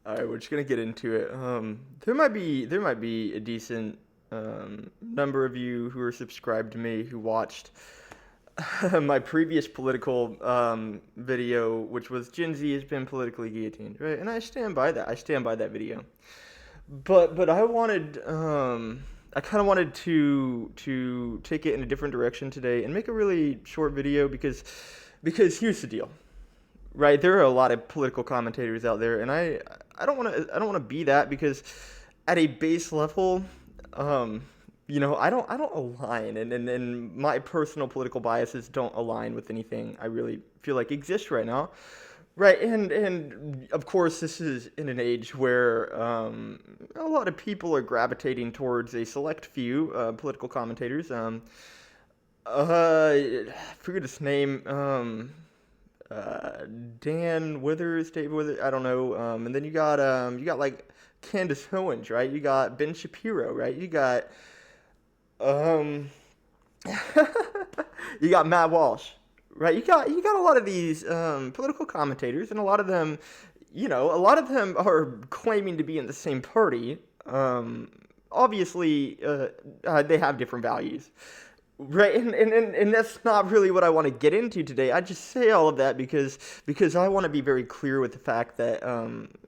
All right, we're just gonna get into it. There might be a decent number of you who are subscribed to me who watched my previous political video, which was Gen Z has been politically guillotined, right? And I stand by that. I stand by that video. But I kind of wanted to take it in a different direction today and make a really short video because here's the deal. Right, there are a lot of political commentators out there, and I don't want to be that because at a base level, um, I don't align, and my personal political biases don't align with anything I really feel like exists right now. Right, and of course, this is in an age where a lot of people are gravitating towards a select few political commentators. I forget his name. Uh, Dan Withers, David Withers, I don't know. And then you got like Candace Owens, right? You got Ben Shapiro, right? Um, you got Matt Walsh, right? You got a lot of these political commentators, and a lot of them are claiming to be in the same party. Obviously, they have different values. Right, and that's not really what I want to get into today. I just say all of that because I want to be very clear with the fact that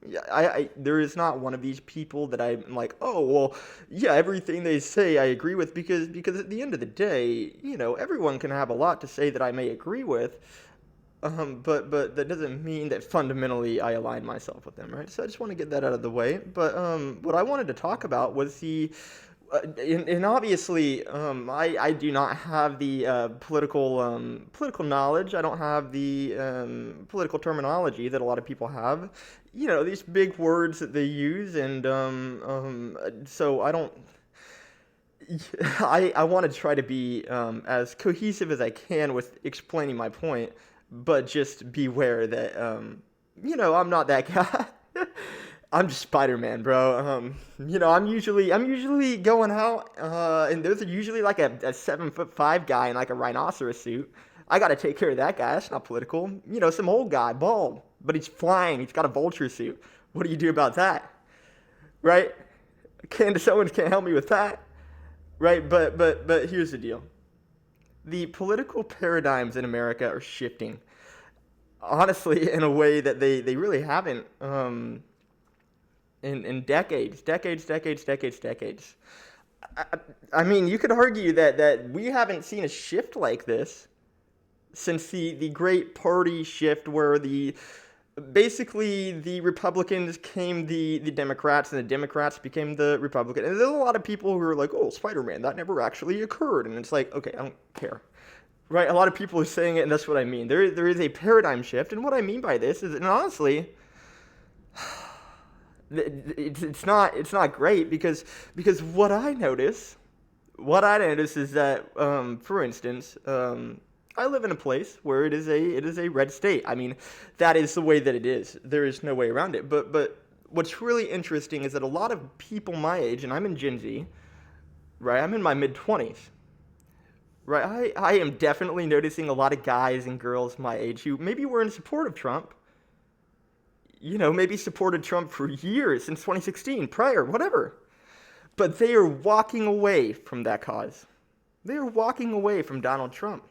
yeah, there is not one of these people that I'm like, oh well, yeah, everything they say I agree with because at the end of the day, everyone can have a lot to say that I may agree with, but that doesn't mean that fundamentally I align myself with them, right? So I just want to get that out of the way. But what I wanted to talk about was and obviously, I do not have the political knowledge. I don't have the political terminology that a lot of people have. These big words that they use, and so I don't. I want to try to be as cohesive as I can with explaining my point, but just beware that I'm not that guy. I'm just Spider-Man, bro. I'm usually going out, and there's usually like a 7'5" guy in like a rhinoceros suit. I gotta take care of that guy. That's not political. Some old guy, bald, but he's flying. He's got a vulture suit. What do you do about that, right? Candace Owens can't help me with that, right? But here's the deal: the political paradigms in America are shifting, honestly, in a way that they really haven't. In decades, decades, decades, decades, decades. I, I mean, you could argue that we haven't seen a shift like this since the great party shift where basically the Republicans became the Democrats and the Democrats became the Republicans. And there's a lot of people who are like, oh, Spider-Man, that never actually occurred. And it's like, okay, I don't care. Right? A lot of people are saying it, and that's what I mean. There is a paradigm shift. And what I mean by this is, and honestly, it's not great because what I notice is that for instance I live in a place where it is a red state. I mean, that is the way that it is. There is no way around it. But what's really interesting is that a lot of people my age, and I'm in Gen Z, right? I'm in my mid 20s. Right, I am definitely noticing a lot of guys and girls my age who maybe were in support of Trump, maybe supported Trump for years since 2016, prior, whatever. But they are walking away from that cause. They are walking away from Donald Trump.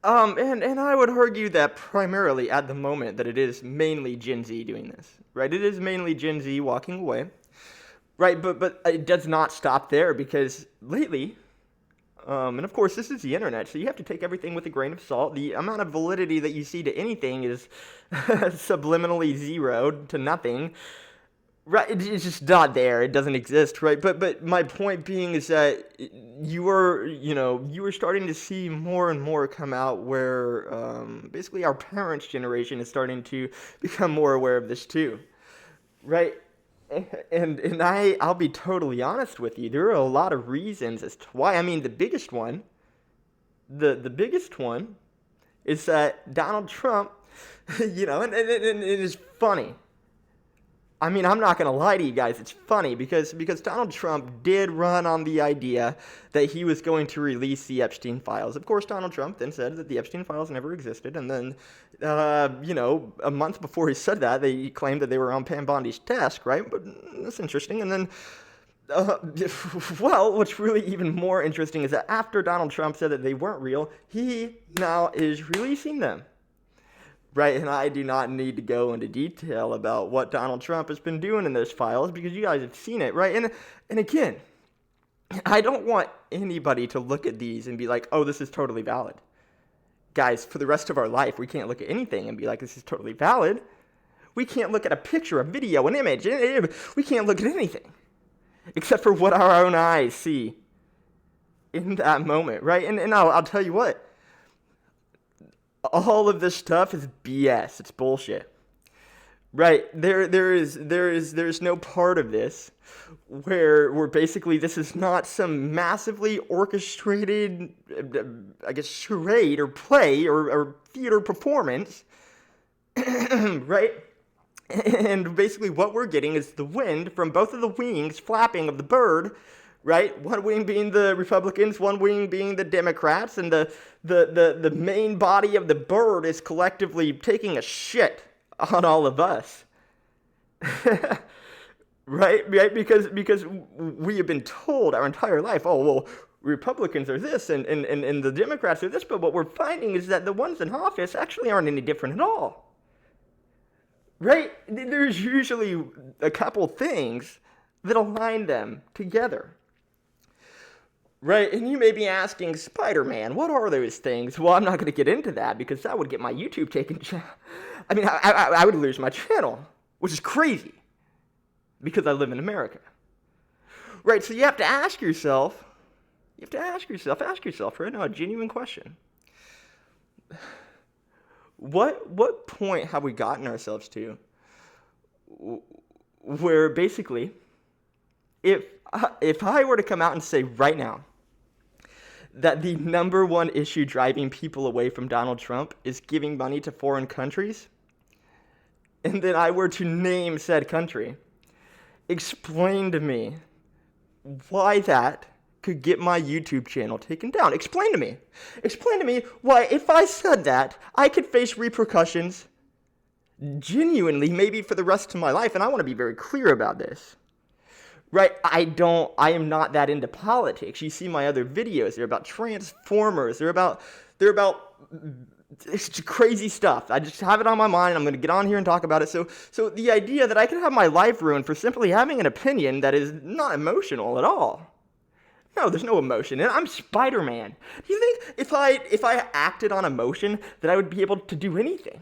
And I would argue that primarily at the moment that it is mainly Gen Z doing this, right? It is mainly Gen Z walking away, right? But it does not stop there because lately, and of course, this is the internet, so you have to take everything with a grain of salt. The amount of validity that you see to anything is subliminally zeroed to nothing. Right, it's just not there. It doesn't exist, right? But my point being is that you are starting to see more and more come out where basically our parents' generation is starting to become more aware of this too, right? And I'll be totally honest with you. There are a lot of reasons as to why. I mean, the biggest one is that Donald Trump, and it is funny. I mean, I'm not gonna lie to you guys. It's funny because Donald Trump did run on the idea that he was going to release the Epstein files. Of course, Donald Trump then said that the Epstein files never existed, and then, a month before he said that, he claimed that they were on Pam Bondi's desk, right? But that's interesting. And then, well, what's really even more interesting is that after Donald Trump said that they weren't real, he now is releasing them. Right, and I do not need to go into detail about what Donald Trump has been doing in those files because you guys have seen it, right? And again, I don't want anybody to look at these and be like, oh, this is totally valid. Guys, for the rest of our life, we can't look at anything and be like, this is totally valid. We can't look at a picture, a video, an image. We can't look at anything except for what our own eyes see in that moment, right? And I'll tell you what. All of this stuff is BS. It's bullshit. Right? There's no part of this where basically this is not some massively orchestrated, I guess, charade or play or theater performance. Right? And basically what we're getting is the wind from both of the wings flapping of the bird, right? One wing being the Republicans, one wing being the Democrats, and the main body of the bird is collectively taking a shit on all of us. Right? Because we have been told our entire life, oh, well, Republicans are this and the Democrats are this, but what we're finding is that the ones in office actually aren't any different at all. Right? There's usually a couple things that align them together. Right, and you may be asking, Spider-Man, what are those things? Well, I'm not going to get into that because that would get my YouTube taken. I mean, I would lose my channel, which is crazy because I live in America. Right, so you have to ask yourself right now, a genuine question. What point have we gotten ourselves to where basically, if I were to come out and say right now that the number one issue driving people away from Donald Trump is giving money to foreign countries, and then I were to name said country, explain to me why that could get my YouTube channel taken down. Explain to me why if I said that, I could face repercussions genuinely, maybe for the rest of my life, and I want to be very clear about this. Right, I am not that into politics. You see my other videos, they're about Transformers, they're about it's crazy stuff. I just have it on my mind, and I'm going to get on here and talk about it. So the idea that I could have my life ruined for simply having an opinion that is not emotional at all. No, there's no emotion, and I'm Spider-Man. Do you think if I acted on emotion that I would be able to do anything?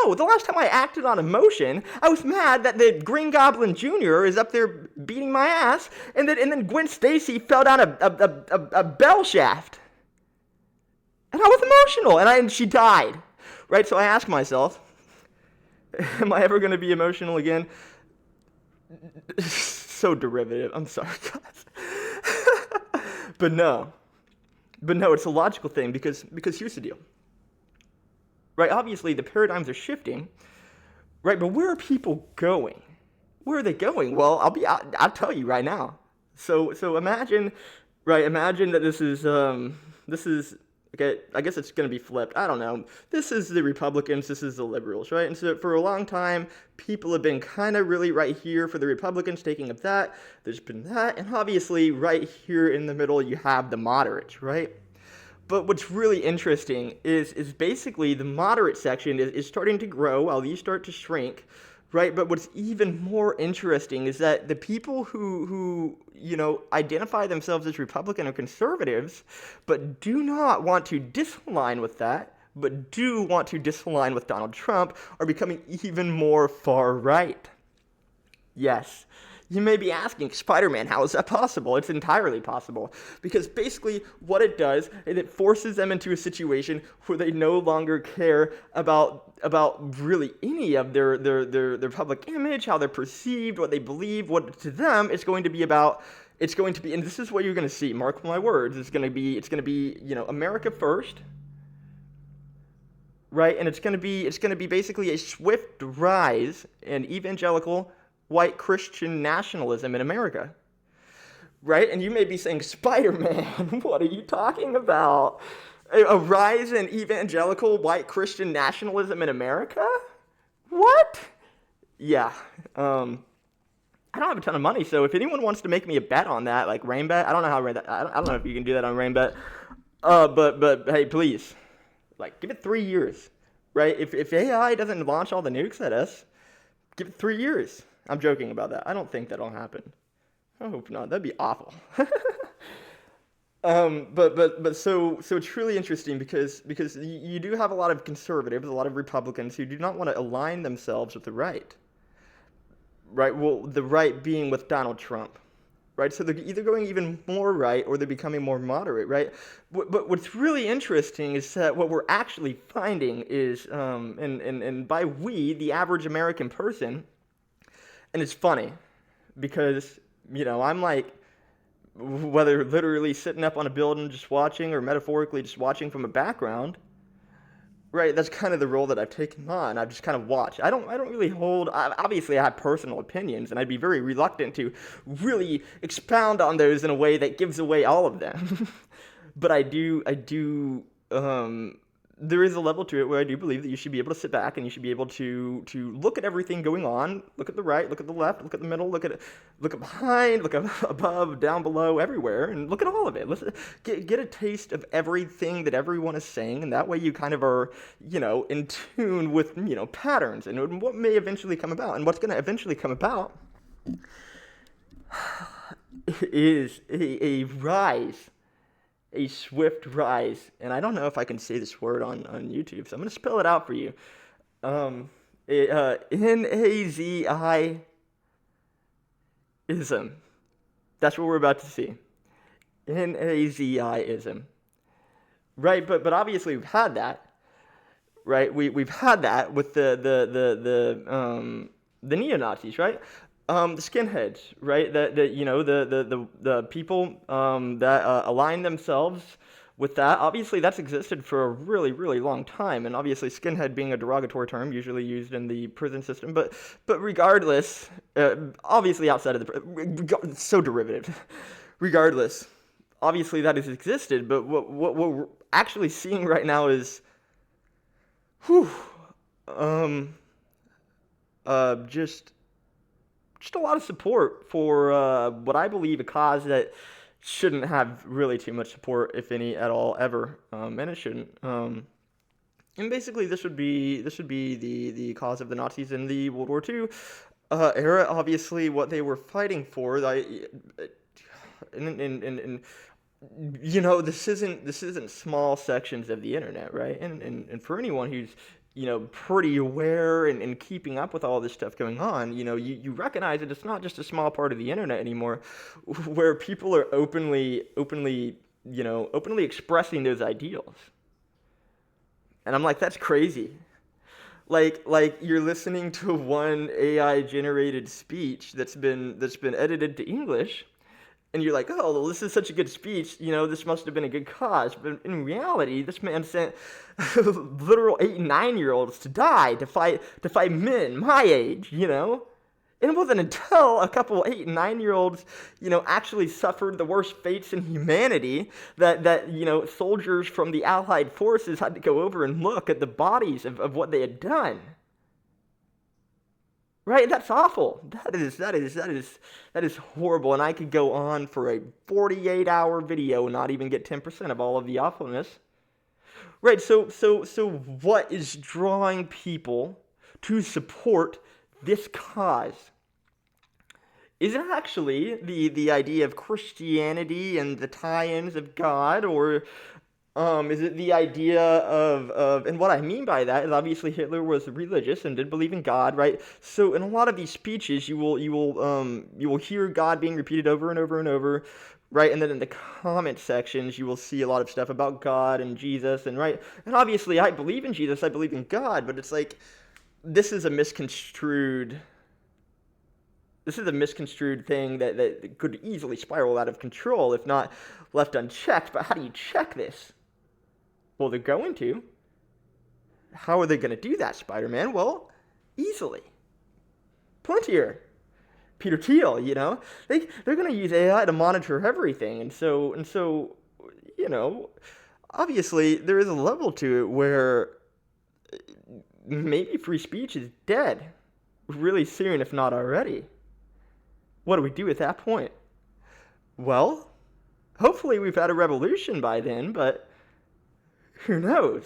No, the last time I acted on emotion, I was mad that the Green Goblin Jr. is up there beating my ass, and then Gwen Stacy fell down a bell shaft. And I was emotional, and she died. Right, so I asked myself, am I ever going to be emotional again? So derivative, I'm sorry, guys. But no, it's a logical thing, because here's the deal. Right, obviously the paradigms are shifting, right? But where are people going? Where are they going? Well, I'll tell you right now. So imagine that this is okay. I guess it's going to be flipped. I don't know. This is the Republicans. This is the liberals, right? And so for a long time, people have been kind of really right here for the Republicans, taking up that. There's been that, and obviously right here in the middle, you have the moderates, right? But what's really interesting is basically the moderate section is starting to grow while these start to shrink, right? But what's even more interesting is that the people who identify themselves as Republican or conservatives, but do not want to disalign with that, but do want to disalign with Donald Trump, are becoming even more far right. Yes. You may be asking, Spider-Man, how is that possible? It's entirely possible. Because basically what it does is it forces them into a situation where they no longer care about really any of their public image, how they're perceived, what they believe, what to them it's going to be about. It's going to be, and this is what you're going to see, mark my words, it's going to be, America first. right? And it's gonna be basically a swift rise in evangelical white Christian nationalism in America, right? And you may be saying, Spider-Man, what are you talking about? A rise in evangelical white Christian nationalism in America? What? Yeah. I don't have a ton of money, so if anyone wants to make me a bet on that, like rain bet, I don't know how rain. I don't know if you can do that on rain bet. But hey, please, like give it 3 years, right? If AI doesn't launch all the nukes at us, give it 3 years. I'm joking about that. I don't think that'll happen. I hope not. That'd be awful. So it's really interesting because you do have a lot of conservatives, a lot of Republicans who do not want to align themselves with the right. Right? Well, the right being with Donald Trump, right? So they're either going even more right or they're becoming more moderate, right? But what's really interesting is that what we're actually finding is, and by we, the average American person, and it's funny because, I'm like, whether literally sitting up on a building just watching or metaphorically just watching from a background, right, that's kind of the role that I've taken on. I've just kind of watched. I don't really hold. Obviously, I have personal opinions, and I'd be very reluctant to really expound on those in a way that gives away all of them. But I do. There is a level to it where I do believe that you should be able to sit back and you should be able to look at everything going on, look at the right, look at the left, look at the middle, look at behind, look above, down below, everywhere, and look at all of it. Listen, get a taste of everything that everyone is saying, and that way you kind of are, in tune with, patterns and what may eventually come about. And what's going to eventually come about is a rise, a swift rise, and I don't know if I can say this word on YouTube, so I'm going to spell it out for you. Nazism. That's what we're about to see. Nazism. Right, but obviously we've had that. Right, we've had that with the neo-Nazis, right? The skinheads, right? The people that align themselves with that. Obviously, that's existed for a really, really long time, and obviously, skinhead being a derogatory term, usually used in the prison system. But regardless, obviously outside of the so derivative. Regardless, obviously that has existed. But what we're actually seeing right now is, just a lot of support for what I believe a cause that shouldn't have really too much support, if any at all, ever, and it shouldn't. And basically, this would be the cause of the Nazis in the World War II era. Obviously, what they were fighting for, this isn't small sections of the internet, right? And for anyone who's pretty aware and keeping up with all this stuff going on, you recognize that it's not just a small part of the internet anymore, where people are openly expressing those ideals. And I'm like, that's crazy. Like you're listening to one AI generated speech that's been edited to English, and you're like, oh, well, this is such a good speech, this must have been a good cause. But in reality, this man sent literal 8 and 9-year-olds to die to fight men my age, And it wasn't until a couple 8 and 9-year-olds, actually suffered the worst fates in humanity that soldiers from the Allied forces had to go over and look at the bodies of what they had done. Right, that's awful. That is horrible, and I could go on for a 48-hour video and not even get 10% of all of the awfulness. Right, so what is drawing people to support this cause? Is it actually the idea of Christianity and the tie-ins of God, or is it the idea of, and what I mean by that is obviously Hitler was religious and did believe in God, right? So in a lot of these speeches, you will hear God being repeated over and over and over, right? And then in the comment sections, you will see a lot of stuff about God and Jesus, and right? And obviously, I believe in Jesus, I believe in God, but it's like this is a misconstrued thing that could easily spiral out of control if not left unchecked. But how do you check this? Well, they're going to. How are they going to do that, Spider-Man? Well, easily. Plenty. Peter Thiel, they're going to use AI to monitor everything, and so, obviously there is a level to it where maybe free speech is dead really soon, if not already. What do we do at that point? Well, hopefully we've had a revolution by then, but who knows?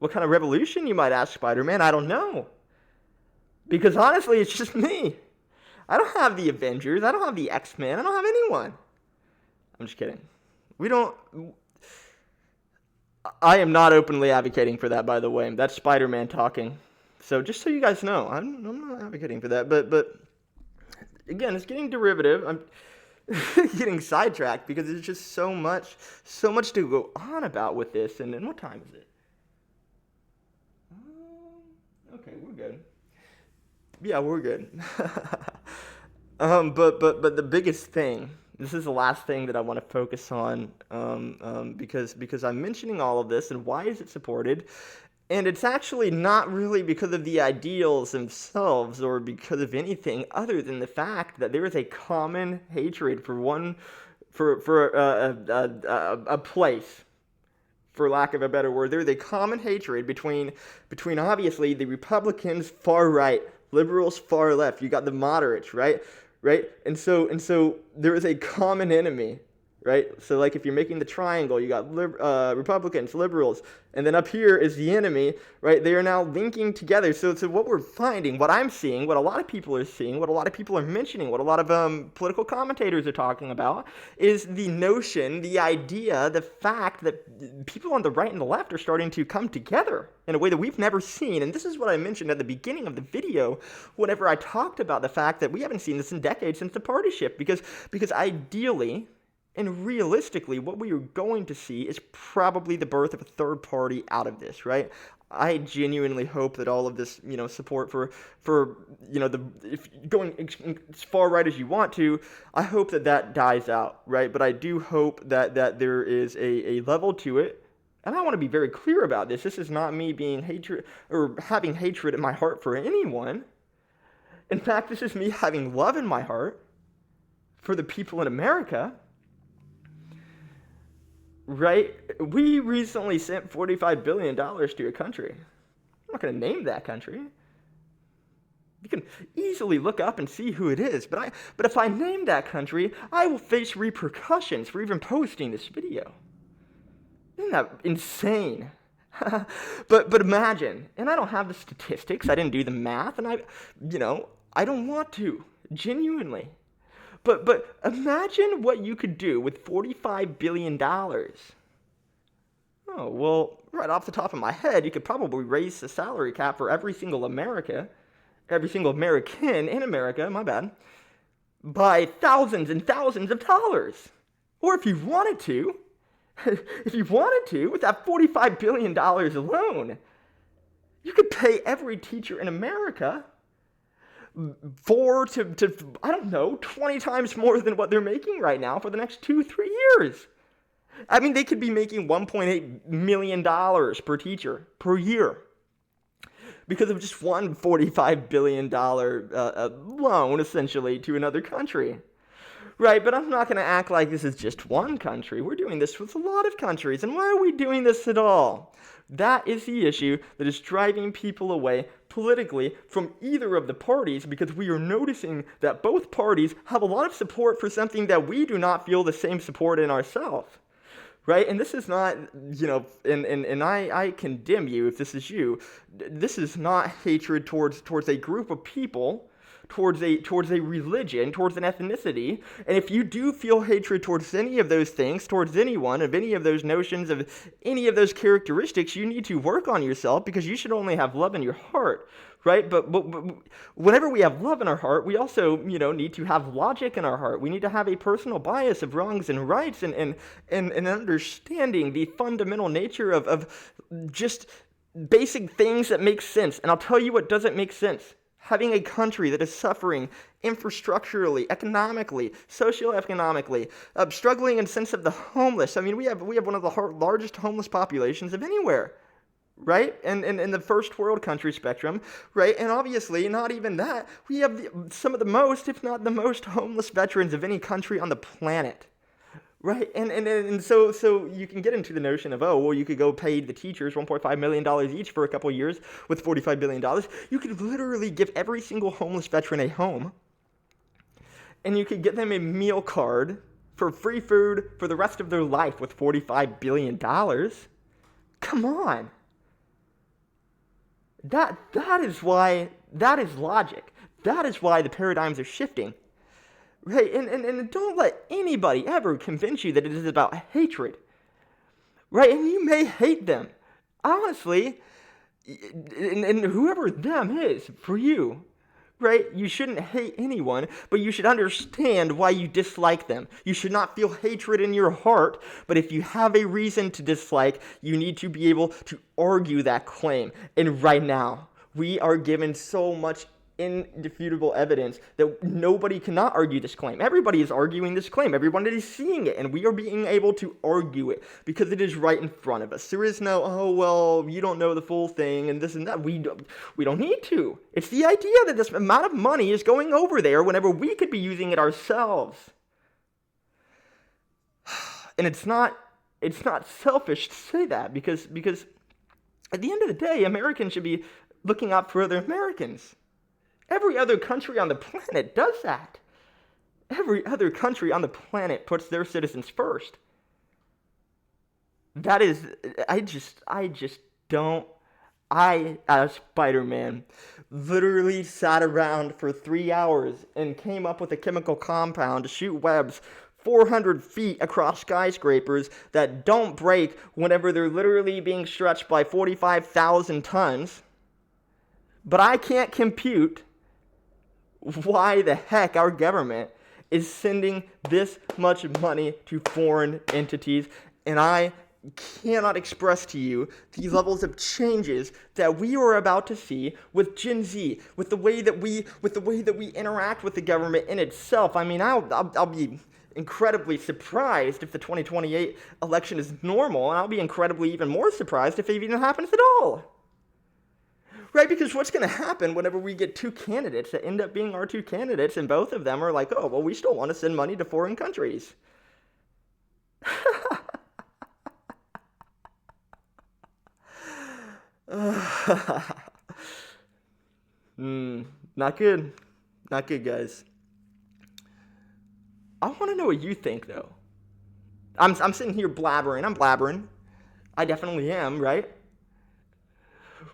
What kind of revolution, you might ask, Spider-Man? I don't know. Because honestly, it's just me. I don't have the Avengers. I don't have the X-Men. I don't have anyone. I'm just kidding. I am not openly advocating for that, by the way. That's Spider-Man talking. So just so you guys know, I'm not advocating for that. But again, it's getting derivative. I'm getting sidetracked because there's just so much to go on about with this. And what time is it? Okay, we're good. Yeah, we're good. But the biggest thing, this is the last thing that I want to focus on, because I'm mentioning all of this and why is it supported, and it's actually not really because of the ideals themselves or because of anything other than the fact that there is a common hatred for a place. For lack of a better word, there's a common hatred between obviously the Republicans far right, liberals far left. You got the moderates, right? And so there is a common enemy, right? So like if you're making the triangle, you got Republicans, liberals, and then up here is the enemy, right? They are now linking together. So what we're finding, what I'm seeing, what a lot of people are seeing, what a lot of people are mentioning, what a lot of political commentators are talking about is the notion, the idea, the fact that people on the right and the left are starting to come together in a way that we've never seen. And this is what I mentioned at the beginning of the video whenever I talked about the fact that we haven't seen this in decades since the party shift, because ideally and realistically, what we are going to see is probably the birth of a third party out of this, right? I genuinely hope that all of this, support for if going as far right as you want to, I hope that dies out, right? But I do hope that there is a level to it. And I want to be very clear about this. This is not me being hatred or having hatred in my heart for anyone. In fact, this is me having love in my heart for the people in America. Right? We recently sent $45 billion to a country. I'm not going to name that country. You can easily look up and see who it is. But if I name that country, I will face repercussions for even posting this video. Isn't that insane? But imagine, and I don't have the statistics, I didn't do the math, and I don't want to, genuinely. But imagine what you could do with $45 billion. Oh, well, right off the top of my head, you could probably raise the salary cap for every single American in America, my bad, by thousands and thousands of dollars. Or if you wanted to, with that $45 billion alone, you could pay every teacher in America 4 to I don't know, 20 times more than what they're making right now for the next 2-3 years. I mean, they could be making $1.8 million per teacher per year because of just one $45 billion loan, essentially, to another country. Right, but I'm not going to act like this is just one country. We're doing this with a lot of countries. And why are we doing this at all? That is the issue that is driving people away politically from either of the parties, because we are noticing that both parties have a lot of support for something that we do not feel the same support in ourselves. Right? And this is not, and I condemn you if this is you. This is not hatred towards a group of people, towards a religion, towards an ethnicity. And if you do feel hatred towards any of those things, towards anyone, of any of those notions, of any of those characteristics, you need to work on yourself, because you should only have love in your heart, right? But whenever we have love in our heart, we also, need to have logic in our heart. We need to have a personal bias of wrongs and rights, and understanding the fundamental nature of just basic things that make sense. And I'll tell you what doesn't make sense. Having a country that is suffering infrastructurally, economically, socioeconomically, struggling in the sense of the homeless. I mean, we have one of the largest homeless populations of anywhere, right? And in the first world country spectrum, right? And obviously, not even that, we have some of the most, if not the most, homeless veterans of any country on the planet. Right, and so you can get into the notion of, oh, well, you could go pay the teachers $1.5 million each for a couple of years with $45 billion. You could literally give every single homeless veteran a home, and you could get them a meal card for free food for the rest of their life with $45 billion. Come on. That is why, that is logic. That is why the paradigms are shifting. Right, and don't let anybody ever convince you that it is about hatred. Right, and you may hate them. Honestly, and whoever them is for you, right? You shouldn't hate anyone, but you should understand why you dislike them. You should not feel hatred in your heart, but if you have a reason to dislike, you need to be able to argue that claim. And right now, we are given so much indefutable evidence that nobody cannot argue this claim. Everybody is arguing this claim. Everybody is seeing it, and we are being able to argue it because it is right in front of us. There is no, oh, well, you don't know the full thing and this and that. We don't need to. It's the idea that this amount of money is going over there whenever we could be using it ourselves. And it's not selfish to say that because at the end of the day, Americans should be looking out for other Americans. Every other country on the planet does that. Every other country on the planet puts their citizens first. That is, I just don't. As Spider-Man, literally sat around for 3 hours and came up with a chemical compound to shoot webs 400 feet across skyscrapers that don't break whenever they're literally being stretched by 45,000 tons. But I can't compute why the heck our government is sending this much money to foreign entities, and I cannot express to you the levels of changes that we are about to see with Gen Z, with the way that we interact with the government in itself. I mean, I'll be incredibly surprised if the 2028 election is normal, and I'll be incredibly even more surprised if it even happens at all. Right, because what's going to happen whenever we get two candidates that end up being our two candidates, and both of them are like, oh, well, we still want to send money to foreign countries. Not good. Not good, guys. I want to know what you think, though. I'm sitting here blabbering. I'm blabbering. I definitely am, right?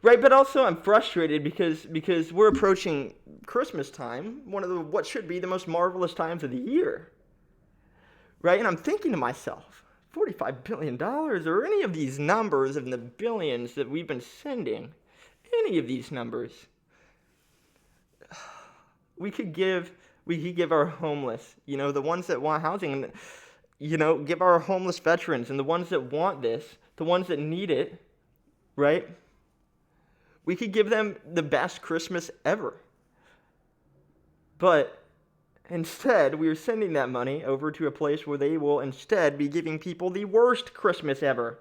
Right, but also I'm frustrated because we're approaching Christmas time, one of what should be the most marvelous times of the year. Right, and I'm thinking to myself, $45 billion or any of these numbers in the billions that we've been sending, any of these numbers, we could give our homeless, the ones that want housing, and give our homeless veterans and the ones that want this, the ones that need it, right? We could give them the best Christmas ever. But instead, we are sending that money over to a place where they will instead be giving people the worst Christmas ever.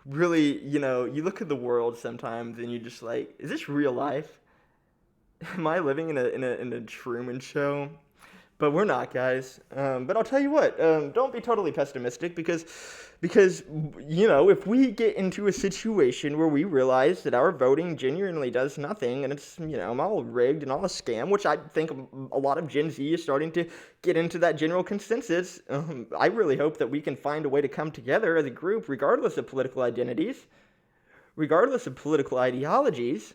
Really, you look at the world sometimes and you're just like, is this real life? Am I living in a Truman Show? But we're not, guys. But I'll tell you what, don't be totally pessimistic because if we get into a situation where we realize that our voting genuinely does nothing and it's, all rigged and all a scam, which I think a lot of Gen Z is starting to get into that general consensus, I really hope that we can find a way to come together as a group, regardless of political identities, regardless of political ideologies.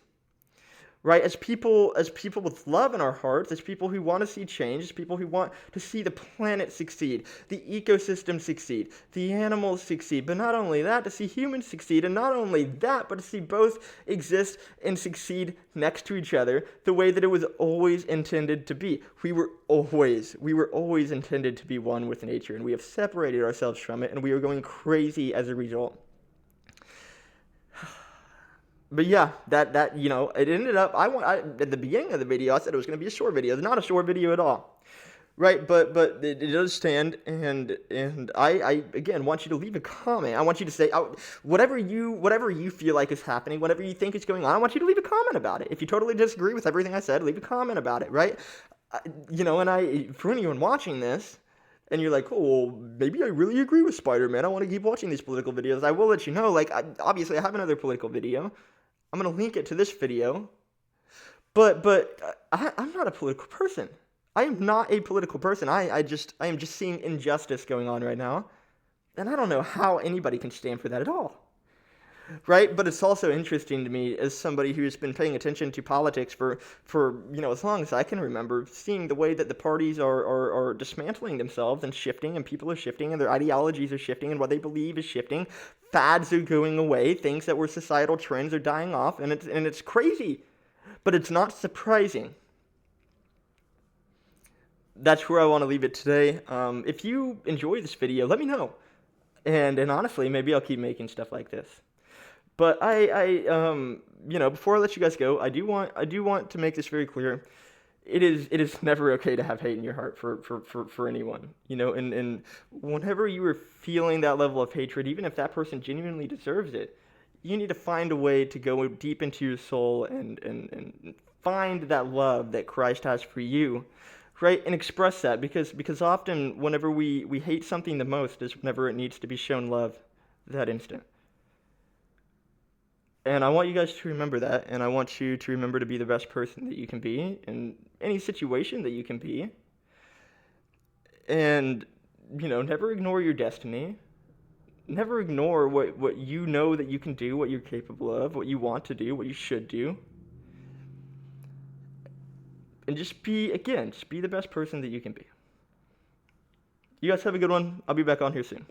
Right, as people with love in our hearts, as people who want to see change, as people who want to see the planet succeed, the ecosystem succeed, the animals succeed, but not only that, to see humans succeed, and not only that, but to see both exist and succeed next to each other the way that it was always intended to be. We were always intended to be one with nature, and we have separated ourselves from it, and we are going crazy as a result. But yeah, that it ended up, at the beginning of the video, I said it was going to be a short video. It's not a short video at all. right? But it does stand, and I again want you to leave a comment. I want you to say whatever you feel like is happening, whatever you think is going on. I want you to leave a comment about it. If you totally disagree with everything I said, leave a comment about it, right? And for anyone watching this, and you're like, oh, well, maybe I really agree with Spider-Man. I want to keep watching these political videos. I will let you know, like, obviously I have another political video. I'm gonna link it to this video. But I'm not a political person. I am not a political person. I am just seeing injustice going on right now, and I don't know how anybody can stand for that at all. Right? But it's also interesting to me as somebody who's been paying attention to politics for as long as I can remember, seeing the way that the parties are dismantling themselves and shifting, and people are shifting, and their ideologies are shifting, and what they believe is shifting. Fads are going away. Things that were societal trends are dying off, and it's crazy, but it's not surprising. That's where I want to leave it today. If you enjoy this video, let me know, and honestly, maybe I'll keep making stuff like this. But before I let you guys go, I do want to make this very clear. It is never okay to have hate in your heart for anyone. And whenever you are feeling that level of hatred, even if that person genuinely deserves it, you need to find a way to go deep into your soul and find that love that Christ has for you, right? And express that, because often whenever we hate something the most is whenever it needs to be shown love that instant. And I want you guys to remember that, and I want you to remember to be the best person that you can be in any situation that you can be. And, never ignore your destiny. Never ignore what you know that you can do, what you're capable of, what you want to do, what you should do. And just be the best person that you can be. You guys have a good one. I'll be back on here soon.